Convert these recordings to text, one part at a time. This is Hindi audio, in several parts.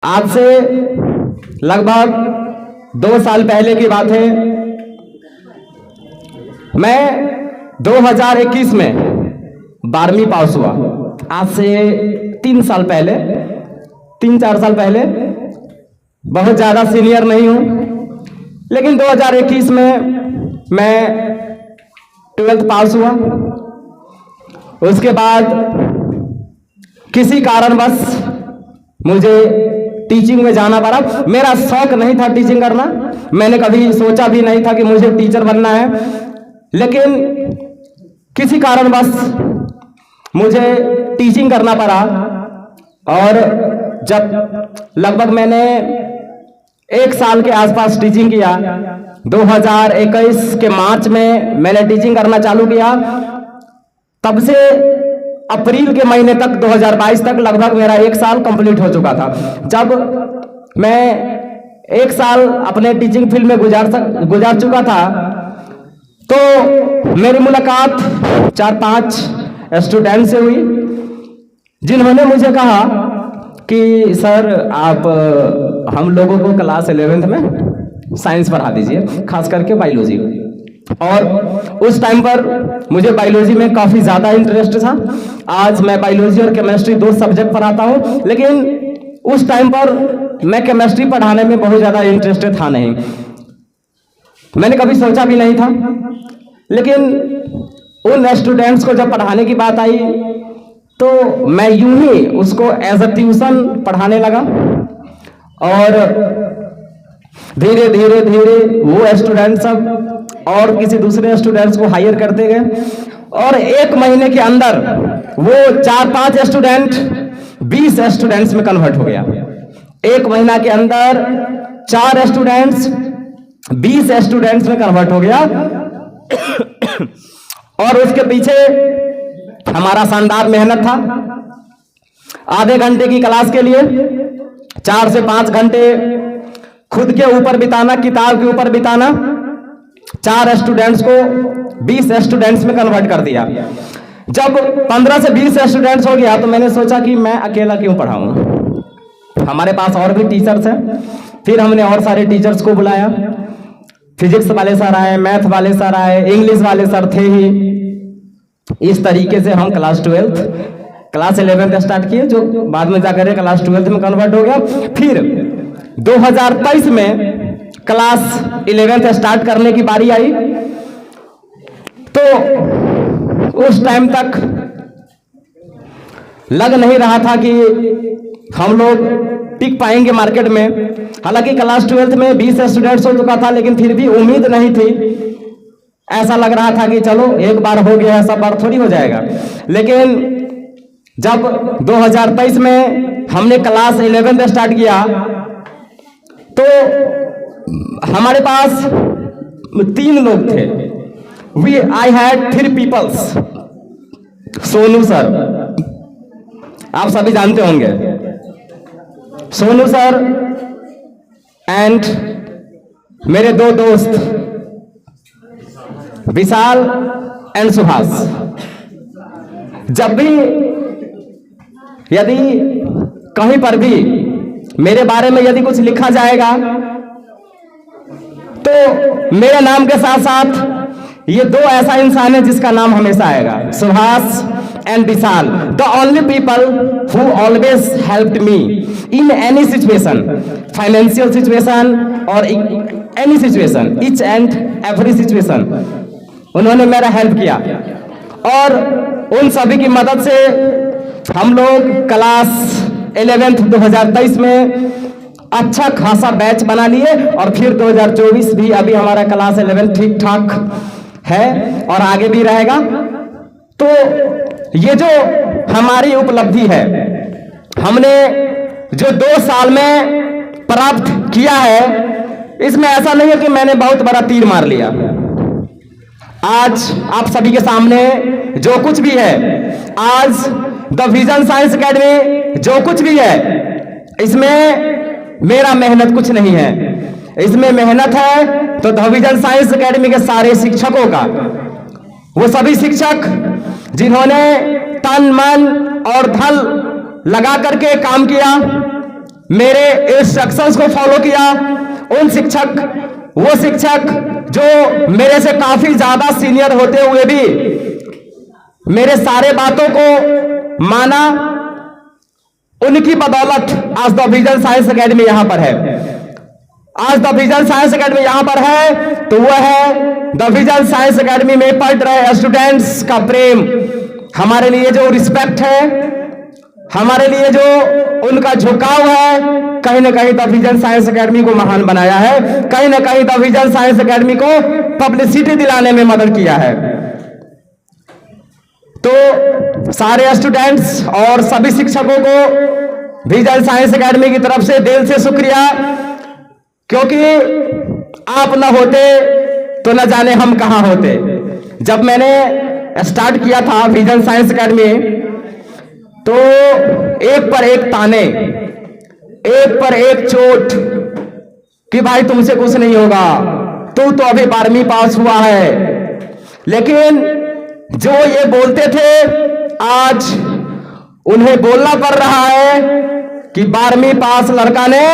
आज से लगभग 2 साल पहले की बात है। मैं 2021 में 12वीं पास हुआ। आज से 3 साल पहले, 3-4 साल पहले। बहुत ज़्यादा सीनियर नहीं हूँ, लेकिन 2021 में मैं 12th पास हुआ। उसके बाद किसी कारणवश मुझे टीचिंग में जाना पड़ा। मेरा शौक नहीं था टीचिंग करना, मैंने कभी सोचा भी नहीं था कि मुझे टीचर बनना है, लेकिन किसी कारणवश मुझे टीचिंग करना पड़ा। और जब लगभग मैंने 1 साल के आसपास टीचिंग किया, 2021 के मार्च में मैंने टीचिंग करना चालू किया। तब से अप्रैल के महीने तक 2022 तक लगभग मेरा 1 साल कंप्लीट हो चुका था। जब मैं 1 साल अपने टीचिंग फील्ड में गुजार चुका था, तो मेरी मुलाकात 4-5 स्टूडेंट से हुई, जिन्होंने मुझे कहा कि सर आप हम लोगों को क्लास 11th में साइंस पढ़ा दीजिए, खास करके बायोलॉजी। और उस टाइम पर मुझे बायोलॉजी में काफ़ी ज़्यादा इंटरेस्ट था। आज मैं बायोलॉजी और केमिस्ट्री 2 सब्जेक्ट पढ़ाता हूँ, लेकिन उस टाइम पर मैं केमिस्ट्री पढ़ाने में बहुत ज़्यादा इंटरेस्टेड था नहीं, मैंने कभी सोचा भी नहीं था। लेकिन उन स्टूडेंट्स को जब पढ़ाने की बात आई, तो मैं यूं ही उसको एज अ ट्यूशन पढ़ाने लगा। और धीरे धीरे धीरे वो स्टूडेंट सब और किसी दूसरे स्टूडेंट्स को हायर करते गए, और 1 महीने के अंदर वो 4-5 स्टूडेंट 20 स्टूडेंट्स में कन्वर्ट हो गया। 1 महीना के अंदर 4 स्टूडेंट्स 20 स्टूडेंट्स में कन्वर्ट हो गया। और उसके पीछे हमारा शानदार मेहनत था। आधे घंटे की क्लास के लिए 4 से 5 घंटे खुद के ऊपर बिताना, किताब के ऊपर बिताना। 4 स्टूडेंट्स को 20 स्टूडेंट्स में कन्वर्ट कर दिया। जब 15 से 20 स्टूडेंट्स हो गया, तो मैंने सोचा कि मैं अकेला क्यों पढ़ाऊं। हमारे पास और भी टीचर्स हैं। फिर हमने और सारे टीचर्स को बुलाया। फिजिक्स वाले सर आए, मैथ वाले सर आए, इंग्लिश वाले सर थे ही। इस तरीके से हम क्लास 11th स्टार्ट किए, जो बाद में जाकर क्लास 12th में कन्वर्ट हो गया। फिर 2023 में क्लास 11th स्टार्ट करने की बारी आई, तो उस टाइम तक लग नहीं रहा था कि हम लोग टिक पाएंगे मार्केट में। हालांकि क्लास 12th में 20 स्टूडेंट्स हो चुका था, लेकिन फिर भी उम्मीद नहीं थी। ऐसा लग रहा था कि चलो एक बार हो गया, सब बार थोड़ी हो जाएगा। लेकिन जब 2023 में हमने क्लास 11th स्टार्ट किया, तो हमारे पास 3 लोग थे। I had 3 peoples. Sonu sir, आप सभी जानते होंगे, सोनू सर एंड मेरे 2 दोस्त विशाल एंड सुभाष। जब भी यदि कहीं पर भी मेरे बारे में यदि कुछ लिखा जाएगा, तो मेरे नाम के साथ साथ ये 2 ऐसा इंसान है जिसका नाम हमेशा आएगा, Subhash and Vishal. The only people who always helped me in any situation, financial situation और any situation, each and every situation उन्होंने मेरा हेल्प किया। और उन सभी की मदद से हम लोग क्लास 11th 2023 में अच्छा खासा बैच बना लिए। और फिर 2024 भी अभी हमारा क्लास 11 ठीक ठाक है और आगे भी रहेगा। तो ये जो हमारी उपलब्धि है, हमने जो 2 साल में प्राप्त किया है, इसमें ऐसा नहीं है कि मैंने बहुत बड़ा तीर मार लिया। आज आप सभी के सामने जो कुछ भी है, आज द विजन साइंस एकेडमी जो कुछ भी है, इसमें मेरा मेहनत कुछ नहीं है। इसमें मेहनत है तो द विजन साइंस एकेडमी के सारे शिक्षकों का। वो सभी शिक्षक जिन्होंने तन मन और धन लगा करके काम किया, मेरे इंस्ट्रक्शंस को फॉलो किया। वो शिक्षक जो मेरे से काफी ज्यादा सीनियर होते हुए भी मेरे सारे बातों को माना, उनकी बदौलत आज द विजन साइंस एकेडमी यहां पर है। आज द विजन साइंस एकेडमी यहां पर है तो वह है द विजन साइंस एकेडमी में पढ़ रहे स्टूडेंट्स का प्रेम, हमारे लिए जो रिस्पेक्ट है, हमारे लिए जो उनका झुकाव है, कहीं ना कहीं द विजन साइंस एकेडमी को महान बनाया है, कहीं ना कहीं द विजन साइंस एकेडमी को पब्लिसिटी दिलाने में मदद किया है। तो सारे स्टूडेंट्स और सभी शिक्षकों को विजन साइंस एकेडमी की तरफ से दिल से शुक्रिया, क्योंकि आप न होते तो न जाने हम कहां होते। जब मैंने स्टार्ट किया था विजन साइंस एकेडमी तो एक पर एक ताने, एक पर एक चोट कि भाई तुमसे कुछ नहीं होगा, तू तो अभी 12वीं पास हुआ है। लेकिन जो ये बोलते थे आज उन्हें बोलना पड़ रहा है कि 12वीं पास लड़का ने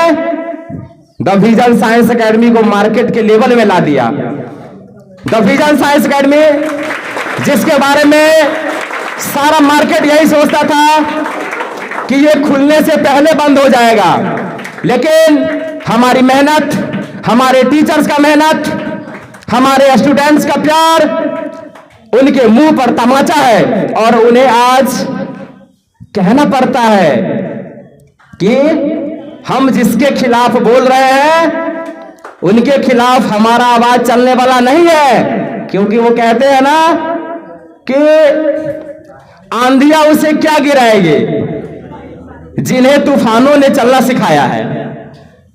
द विजन साइंस एकेडमी को मार्केट के लेवल में ला दिया। द विजन साइंस एकेडमी जिसके बारे में सारा मार्केट यही सोचता था कि ये खुलने से पहले बंद हो जाएगा, लेकिन हमारी मेहनत, हमारे टीचर्स का मेहनत, हमारे स्टूडेंट्स का प्यार उनके मुंह पर तमाचा है और उन्हें आज कहना पड़ता है कि हम जिसके खिलाफ बोल रहे हैं उनके खिलाफ हमारा आवाज चलने वाला नहीं है, क्योंकि वो कहते हैं ना कि आंधियां उसे क्या गिराएगी जिन्हें तूफानों ने चलना सिखाया है।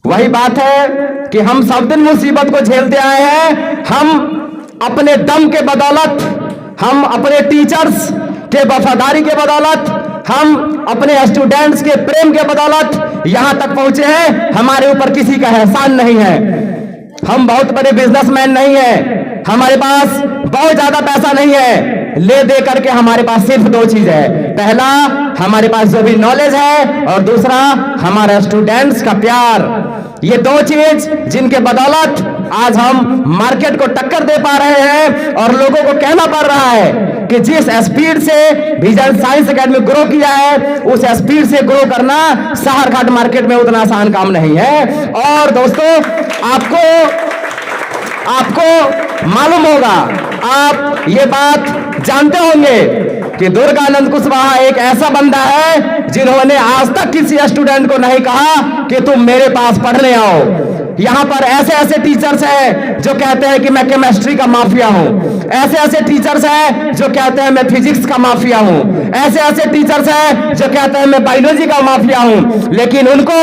वही बात है कि हम सब दिन मुसीबत को झेलते आए हैं। हम अपने दम के बदौलत, हम अपने टीचर्स के वफादारी के बदौलत, हम अपने स्टूडेंट्स के प्रेम के बदौलत यहां तक पहुंचे हैं। हमारे ऊपर किसी का एहसान नहीं है। हम बहुत बड़े बिजनेसमैन नहीं है, हमारे पास बहुत ज्यादा पैसा नहीं है। ले दे करके हमारे पास सिर्फ दो चीज है, पहला हमारे पास जो भी नॉलेज है और दूसरा हमारे स्टूडेंट्स का प्यार। ये दो चीज जिनके बदौलत आज हम मार्केट को टक्कर दे पा रहे हैं और लोगों को कहना पड़ रहा है कि जिस स्पीड से विजन साइंस एकेडमी ग्रो किया है उस स्पीड से ग्रो करना शहर घाट मार्केट में उतना आसान काम नहीं है। और दोस्तों आपको मालूम होगा, आप ये बात जानते होंगे कि दुर्गानंद कुशवाहा एक ऐसा बंदा है जिन्होंने आज तक किसी स्टूडेंट को नहीं कहा कि तुम मेरे पास पढ़ने आओ। यहां पर ऐसे ऐसे टीचर्स हैं जो कहते हैं कि मैं केमिस्ट्री का माफिया हूं, ऐसे ऐसे टीचर्स हैं जो कहते हैं मैं फिजिक्स का माफिया हूं, ऐसे ऐसे टीचर्स हैं जो कहते हैं मैं बायोलॉजी का माफिया हूं। लेकिन उनको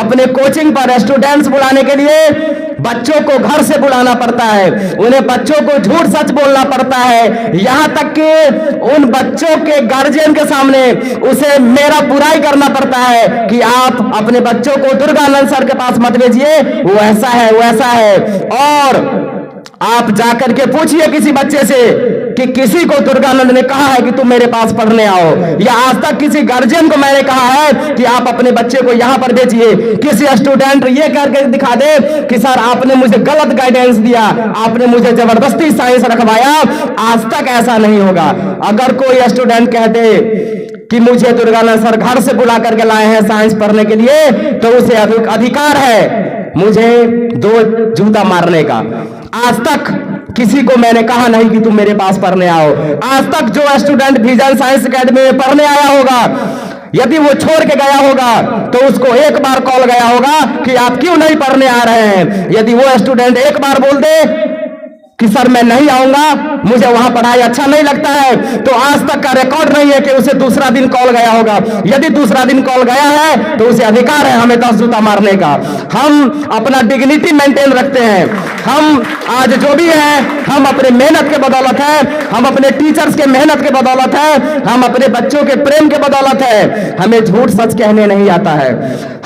अपने कोचिंग पर स्टूडेंट्स बुलाने के लिए बच्चों को घर से बुलाना पड़ता है, उन्हें बच्चों को झूठ सच बोलना पड़ता है, यहां तक कि उन बच्चों के गार्जियन के सामने उसे मेरा बुराई करना पड़ता है कि आप अपने बच्चों को दुर्गानंद सर के पास मत भेजिए, वो ऐसा है, वो ऐसा है। और आप जाकर के पूछिए किसी बच्चे से कि किसी को दुर्गानंद ने कहा है कि तुम मेरे पास पढ़ने आओ, या आज तक किसी गार्जियन को मैंने कहा है कि आप अपने बच्चे को यहां पर भेजिए। किसी स्टूडेंट ये करके दिखा दे कि सर आपने मुझे गलत गाइडेंस दिया, आपने मुझे जबरदस्ती साइंस रखवाया, आज तक ऐसा नहीं होगा। अगर कोई स्टूडेंट कहते कि मुझे दुर्गानंद सर घर से बुला करके लाए हैं साइंस पढ़ने के लिए, तो उसे अधिकार है मुझे 2 जूता मारने का। आज तक किसी को मैंने कहा नहीं कि तुम मेरे पास पढ़ने आओ। आज तक जो स्टूडेंट विजन साइंस एकेडमी में पढ़ने आया होगा, यदि वो छोड़ के गया होगा तो उसको एक बार कॉल गया होगा कि आप क्यों नहीं पढ़ने आ रहे हैं। यदि वो स्टूडेंट एक बार बोल दे कि सर मैं नहीं आऊंगा, मुझे वहां पढ़ाई अच्छा नहीं लगता है, तो आज तक का रिकॉर्ड नहीं है कि उसे दूसरा दिन कॉल गया होगा। यदि दूसरा दिन कॉल गया है तो उसे अधिकार है हमें 10 जूता मारने का। हम अपना डिग्निटी मेंटेन रखते हैं। हम आज जो भी है हम अपने मेहनत के बदौलत है, हम अपने टीचर्स के मेहनत के बदौलत है, हम अपने बच्चों के प्रेम के बदौलत है। हमें झूठ सच कहने नहीं आता है,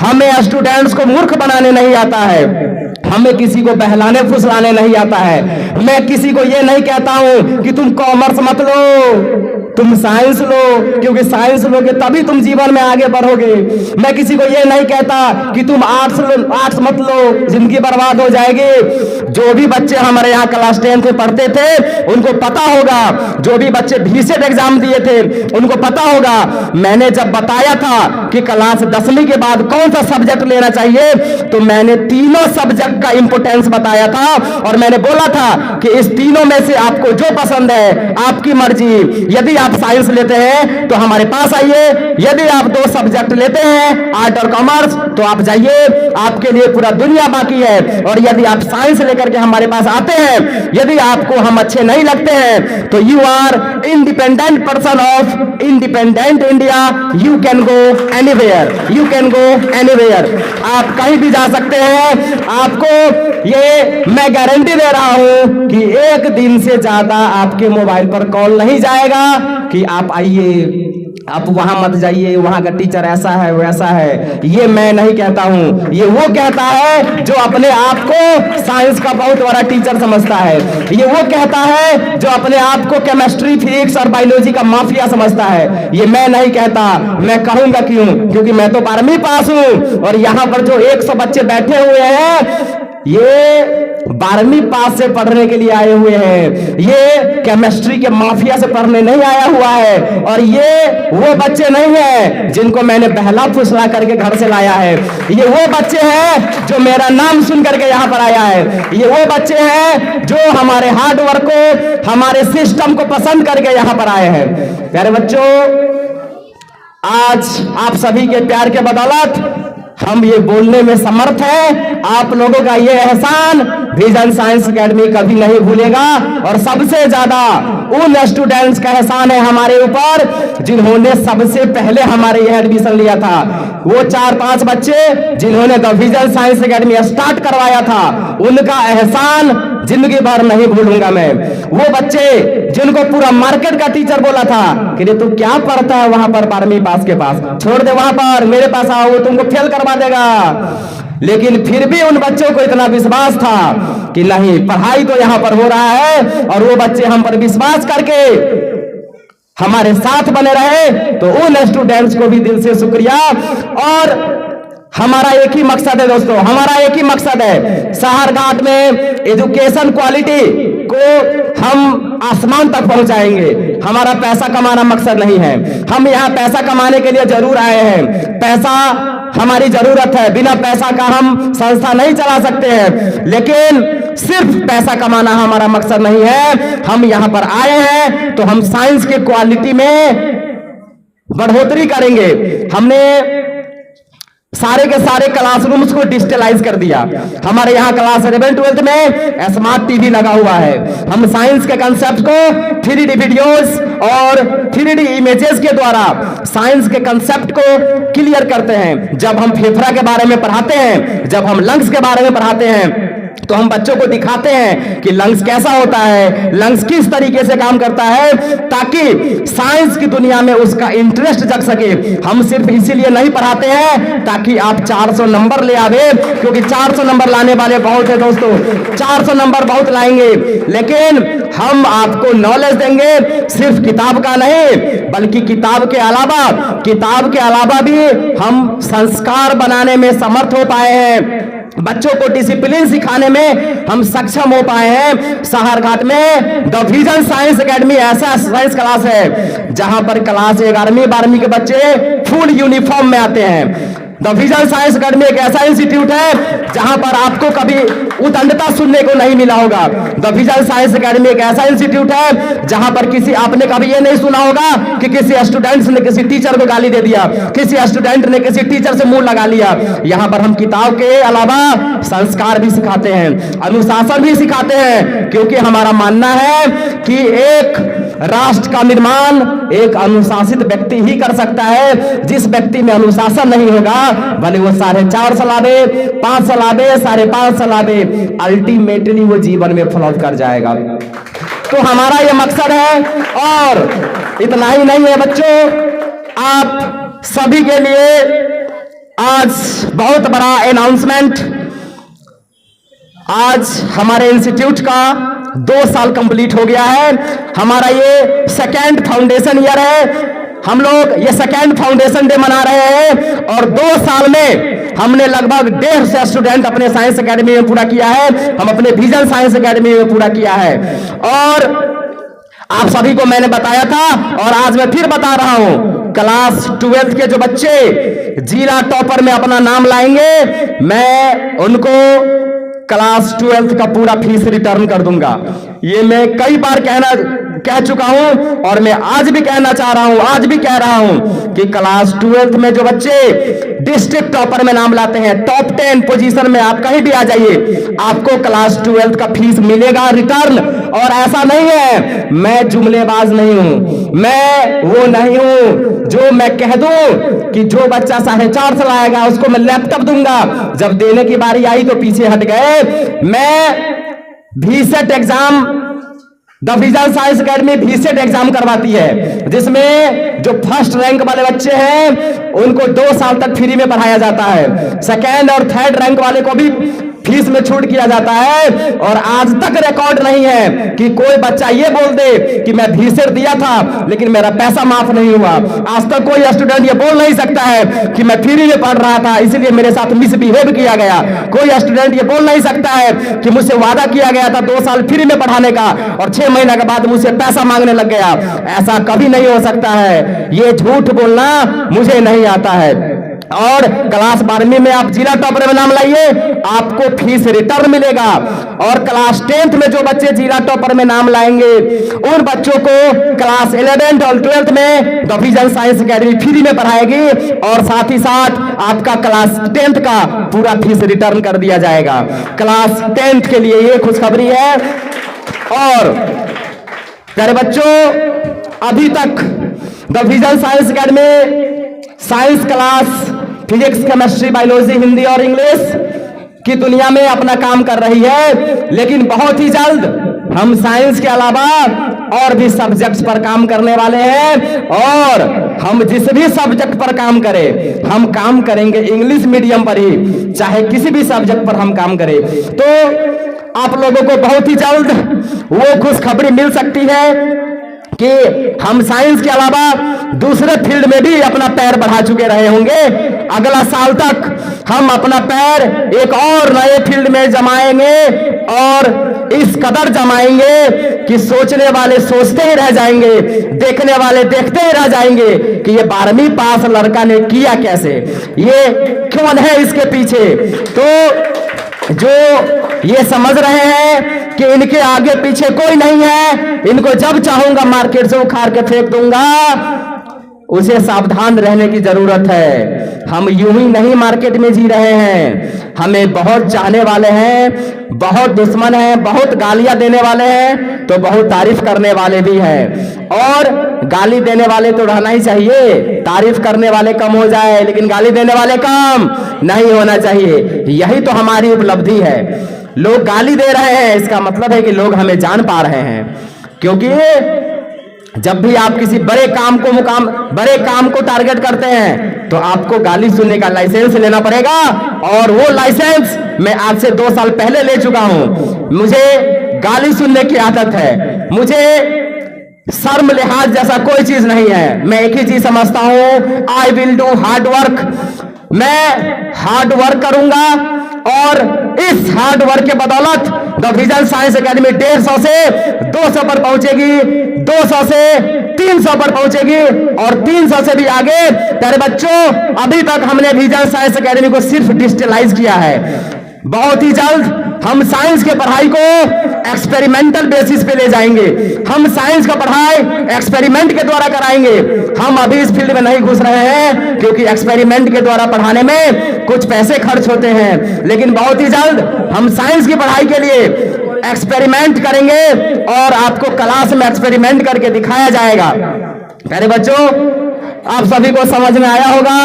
हमें स्टूडेंट्स को मूर्ख बनाने नहीं आता है, हमें किसी को बहलाने फुसलाने नहीं आता है। मैं किसी को ये नहीं कहता हूं कि तुम कॉमर्स मत लो, तुम साइंस लो, क्योंकि साइंस लोगे तभी तुम जीवन में आगे बढ़ोगे। मैं किसी को ये नहीं कहता कि तुम आर्ट्स लो, आर्ट्स मत लो, जिंदगी बर्बाद हो जाएगी। जो भी बच्चे हमारे यहाँ क्लास 10 में पढ़ते थे उनको पता होगा, जो भी बच्चे बीसेट एग्जाम दिए थे उनको पता होगा। मैंने जब बताया था कि क्लास 10वीं के बाद कौन सा सब्जेक्ट लेना चाहिए, तो मैंने तीनों सब्जेक्ट का इंपोर्टेंस बताया था और मैंने बोला था कि इस तीनों में से आपको जो पसंद है आपकी मर्जी। यदि आप साइंस लेते हैं तो हमारे पास आइए, यदि आप 2 सब्जेक्ट लेते हैं आर्ट और कॉमर्स तो आप जाइए, आपके लिए पूरा दुनिया बाकी है। और यदि आप साइंस लेकर के हमारे पास आते हैं, यदि आपको हम अच्छे नहीं लगते हैं तो you are independent person of independent India, you can go anywhere, you can go anywhere. आप कहीं भी जा सकते हैं। आपको ये मैं गारंटी दे रहा हूं कि एक दिन से ज्यादा आपके मोबाइल पर कॉल नहीं जाएगा कि आप आइए, आप वहां मत जाइए, वहां का टीचर ऐसा है वैसा है। ये मैं नहीं कहता हूं, ये वो कहता है जो अपने आप को साइंस का बहुत बड़ा टीचर समझता है। ये वो कहता है जो अपने आप को केमिस्ट्री, फिजिक्स और बायोलॉजी का माफिया समझता है। ये मैं नहीं कहता। मैं कहूंगा क्यों? क्योंकि मैं तो 12वीं पास हूं और यहां पर जो 100 बच्चे बैठे हुए हैं ये 12वीं पास से पढ़ने के लिए आए हुए हैं। ये केमिस्ट्री के माफिया से पढ़ने नहीं आया हुआ है। और ये वो बच्चे नहीं हैं जिनको मैंने बहला फुसला करके घर से लाया है। ये वो बच्चे हैं जो मेरा नाम सुन करके यहाँ पर आया है। ये वो बच्चे हैं जो हमारे हार्ड वर्क को, हमारे सिस्टम को पसंद करके यहाँ पर आए हैं। प्यारे बच्चों, आज आप सभी के प्यार के बदौलत हम ये बोलने में समर्थ हैं। आप लोगों का ये एहसान विजन साइंस एकेडमी कभी नहीं भूलेगा। और सबसे ज्यादा उन स्टूडेंट्स का एहसान है हमारे ऊपर जिन्होंने सबसे पहले हमारे यहाँ एडमिशन लिया था। वो 4-5 बच्चे जिन्होंने the vision science academy start करवाया था, उनका एहसान जिंदगी भर नहीं भूलूंगा मैं। वो बच्चे जिनको पूरा मार्केट का टीचर बोला था कि तू क्या पढ़ता है वहां पर 12वीं पास के पास, छोड़ दे वहां पर, मेरे पास आओ, वो तुमको फेल करवा देगा। लेकिन फिर भी उन बच्चों को इतना विश्वास था कि नहीं, पढ़ाई तो यहां पर हो रहा है। और वो बच्चे हम पर विश्वास करके हमारे साथ बने रहे। तो उन स्टूडेंट्स को भी दिल से शुक्रिया। और हमारा एक ही मकसद है दोस्तों, हमारा एक ही मकसद है, शहरघाट में एजुकेशन क्वालिटी को हम आसमान तक पहुंचाएंगे। हमारा पैसा कमाना मकसद नहीं है। हम यहाँ पैसा कमाने के लिए जरूर आए हैं। पैसा हमारी जरूरत है, बिना पैसा का हम संस्था नहीं चला सकते हैं। लेकिन सिर्फ पैसा कमाना हमारा मकसद नहीं है। हम यहाँ पर आए हैं तो हम साइंस के क्वालिटी में बढ़ोतरी करेंगे। हमने सारे के सारे क्लासरूम्स को डिजिटलाइज कर दिया। हमारे यहाँ क्लास 11-12 में स्मार्ट टीवी लगा हुआ है। हम साइंस के कंसेप्ट को 3D वीडियोस और 3D इमेजेस के द्वारा साइंस के कंसेप्ट को क्लियर करते हैं। जब हम फेफड़ा के बारे में पढ़ाते हैं, जब हम लंग्स के बारे में पढ़ाते हैं, तो हम बच्चों को दिखाते हैं कि लंग्स कैसा होता है, लंग्स किस तरीके से काम करता है, ताकि साइंस की दुनिया में उसका इंटरेस्ट जग सके। हम सिर्फ इसीलिए नहीं पढ़ाते हैं ताकि आप 400 नंबर ले आवे, क्योंकि 400 नंबर लाने वाले बहुत है दोस्तों, 400 नंबर बहुत लाएंगे। लेकिन हम आपको नॉलेज देंगे, सिर्फ किताब का नहीं, बल्कि किताब के अलावा भी हम संस्कार बनाने में समर्थ हो पाए हैं। बच्चों को डिसिप्लिन सिखाने में हम सक्षम हो पाए हैं। शहरघाट में द विजन साइंस एकेडमी ऐसा साइंस क्लास है जहां पर क्लास 11वीं 12वीं के बच्चे फुल यूनिफॉर्म में आते हैं। द विजन साइंस एकेडमी एक ऐसा इंस्टीट्यूट है जहां पर आपको कभी उदंडता सुनने को नहीं मिला होगा। द विजन साइंस एकेडमी एक ऐसा इंस्टीट्यूट है जहां पर आपने कभी ये नहीं सुना होगा कि किसी स्टूडेंट ने किसी टीचर को गाली दे दिया, किसी स्टूडेंट ने किसी टीचर से मुंह लगा लिया। यहां पर हम किताब के अलावा संस्कार भी सिखाते हैं, अनुशासन भी सिखाते हैं, क्योंकि हमारा मानना है कि एक राष्ट्र का निर्माण एक अनुशासित व्यक्ति ही कर सकता है। जिस व्यक्ति में अनुशासन नहीं होगा, भले वो 4.5 साल आवे, 5 साल आवे, 5.5 साल आवे, अल्टीमेटली वो जीवन में फ्लॉप कर जाएगा। तो हमारा ये मकसद है। और इतना ही नहीं है बच्चों, आप सभी के लिए आज बहुत बड़ा अनाउंसमेंट, आज हमारे इंस्टीट्यूट का 2 साल कंप्लीट हो गया है। हमारा ये सेकेंड फाउंडेशन ईयर है। हम लोग ये सेकेंड फाउंडेशन डे मना रहे हैं और 2 साल में हमने लगभग 150 स्टूडेंट अपने साइंस एकेडमी में पूरा किया है। हम अपने विजन साइंस एकेडमी में पूरा किया है और आप सभी को मैंने बताया था और आज मैं फिर बता रहा हूं, क्लास 12 के जो बच्चे जिला टॉपर में अपना नाम लाएंगे, मैं उनको क्लास 12 का पूरा फीस रिटर्न कर दूंगा। ये मैं कई बार कह चुका हूं और मैं आज भी कहना चाह रहा हूं, आज भी कह रहा हूं कि क्लास 12 में जो बच्चे डिस्ट्रिक्ट टॉपर में नाम लाते हैं, टॉप 10 पोजीशन में आप कहीं भी आ जाइए, आपको क्लास 12 का फीस मिलेगा रिटर्न। और ऐसा नहीं है, मैं जुमलेबाज नहीं हूं, मैं वो नहीं हूं जो मैं कह दूं कि जो बच्चा 4.5 लाएगा उसको मैं लैपटॉप दूंगा, जब देने की बारी आई तो पीछे हट गए। मैं VSET exam, the vision science academy VSET exam करवाती है, जिसमें जो फर्स्ट रैंक वाले बच्चे हैं उनको 2 साल तक फ्री में पढ़ाया जाता है। सेकेंड और थर्ड रैंक वाले को भी फीस में छूट किया जाता है। और आज तक रिकॉर्ड नहीं है कि कोई बच्चा ये बोल दे कि मैं VSET दिया था लेकिन मेरा पैसा माफ नहीं हुआ। आज तक कोई स्टूडेंट ये बोल नहीं सकता है कि मैं फ्री में पढ़ रहा था इसलिए मेरे साथ मिसबिहेव किया गया। कोई स्टूडेंट ये बोल नहीं सकता है कि मुझसे वादा किया गया था 2 साल फ्री में पढ़ाने का और 6 महीने के बाद मुझसे पैसा मांगने लग गया। ऐसा कभी नहीं हो सकता है, ये झूठ बोलना मुझे नहीं आता है। और क्लास 12वीं में आप जिला टॉपर में नाम लाइए, आपको फीस रिटर्न मिलेगा। और क्लास 10th में जो बच्चे जिला टॉपर में नाम लाएंगे उन बच्चों को क्लास 11th और 12th में the vision science academy free में पढ़ाएगी और साथ ही साथ आपका क्लास 10th का पूरा फीस रिटर्न कर दिया जाएगा। क्लास 10th के लिए ये खुशखबरी है। और प्यारे बच्चों, अभी तक the vision science academy science class, physics, chemistry, biology, Hindi और इंग्लिश की दुनिया में अपना काम कर रही है, लेकिन बहुत ही जल्द हम साइंस के अलावा और भी सब्जेक्ट्स पर काम करने वाले हैं। और हम जिस भी सब्जेक्ट पर काम करें, हम काम करेंगे इंग्लिश मीडियम पर ही, चाहे किसी भी सब्जेक्ट पर हम काम करें। तो आप लोगों को बहुत ही जल्द वो खुशखबरी मिल सकती है कि हम साइंस के अलावा दूसरे फील्ड में भी अपना पैर बढ़ा चुके रहे होंगे। अगला साल तक हम अपना पैर एक और नए फील्ड में जमाएंगे और इस कदर जमाएंगे कि सोचने वाले सोचते ही रह जाएंगे, देखने वाले देखते ही रह जाएंगे कि ये 12वीं पास लड़का ने किया कैसे, ये कौन है इसके पीछे। तो जो ये समझ रहे हैं कि इनके आगे पीछे कोई नहीं है, इनको जब चाहूंगा मार्केट से उखाड़ के फेंक दूंगा, उसे सावधान रहने की जरूरत है। हम यूं ही नहीं मार्केट में जी रहे हैं, हमें बहुत चाहने वाले हैं, बहुत दुश्मन हैं, बहुत गालियां देने वाले हैं, तो बहुत तारीफ करने वाले भी हैं। और गाली देने वाले तो रहना ही चाहिए, तारीफ करने वाले कम हो जाए लेकिन गाली देने वाले कम नहीं होना चाहिए। यही तो हमारी उपलब्धि है। लोग गाली दे रहे हैं, इसका मतलब है कि लोग हमें जान पा रहे हैं। क्योंकि जब भी आप किसी बड़े काम को टारगेट करते हैं तो आपको गाली सुनने का लाइसेंस लेना पड़ेगा। और वो लाइसेंस मैं आज से 2 साल पहले ले चुका हूं। मुझे गाली सुनने की आदत है, मुझे शर्म लिहाज जैसा कोई चीज नहीं है। मैं एक ही चीज समझता हूं, I will do hard work. मैं हार्ड वर्क करूंगा और इस हार्ड वर्क के बदौलत द विजन साइंस एकेडमी 150 से 200 पर पहुंचेगी, 200 से 300 पर पहुंचेगी और 300 से भी आगे। प्यारे बच्चों, अभी तक हमने विजन साइंस एकेडमी को सिर्फ डिजिटलाइज किया है। बहुत ही जल्द हम साइंस के पढ़ाई को एक्सपेरिमेंटल बेसिस पे ले जाएंगे। हम साइंस का पढ़ाई एक्सपेरिमेंट के द्वारा कराएंगे। हम अभी इस फील्ड में नहीं घुस रहे हैं क्योंकि एक्सपेरिमेंट के द्वारा पढ़ाने में कुछ पैसे खर्च होते हैं, लेकिन बहुत ही जल्द हम साइंस की पढ़ाई के लिए एक्सपेरिमेंट करेंगे और आपको क्लास में एक्सपेरिमेंट करके दिखाया जाएगा। प्यारे बच्चों, आप सभी को समझ में आया होगा,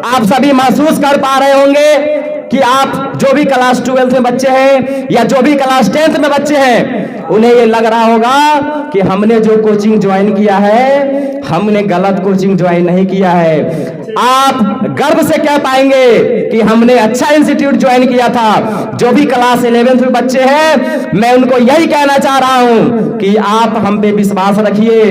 आप सभी महसूस कर पा रहे होंगे कि आप जो भी क्लास 12 में बच्चे हैं या जो भी क्लास 10th में बच्चे हैं, उन्हें ये लग रहा होगा कि हमने जो कोचिंग ज्वाइन किया है, हमने गलत कोचिंग ज्वाइन नहीं किया है। आप गर्व से कह पाएंगे कि हमने अच्छा इंस्टीट्यूट ज्वाइन किया था। जो भी क्लास 11th में बच्चे हैं, मैं उनको यही कहना चाह रहा हूं कि आप हम पे विश्वास रखिए।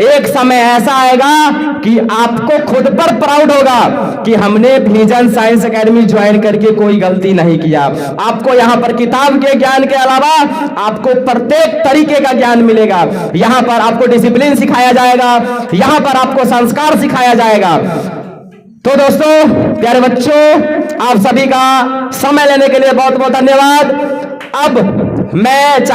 एक समय ऐसा आएगा कि आपको खुद पर प्राउड होगा कि हमने विजन साइंस एकेडमी ज्वाइन करके कोई गलती नहीं किया। आपको यहां पर किताब के ज्ञान के अलावा आपको प्रत्येक तरीके का ज्ञान मिलेगा। यहां पर आपको डिसिप्लिन सिखाया जाएगा, यहां पर आपको संस्कार सिखाया जाएगा। तो दोस्तों, प्यारे बच्चों, आप सभी का समय लेने के लिए बहुत बहुत धन्यवाद। अब मैं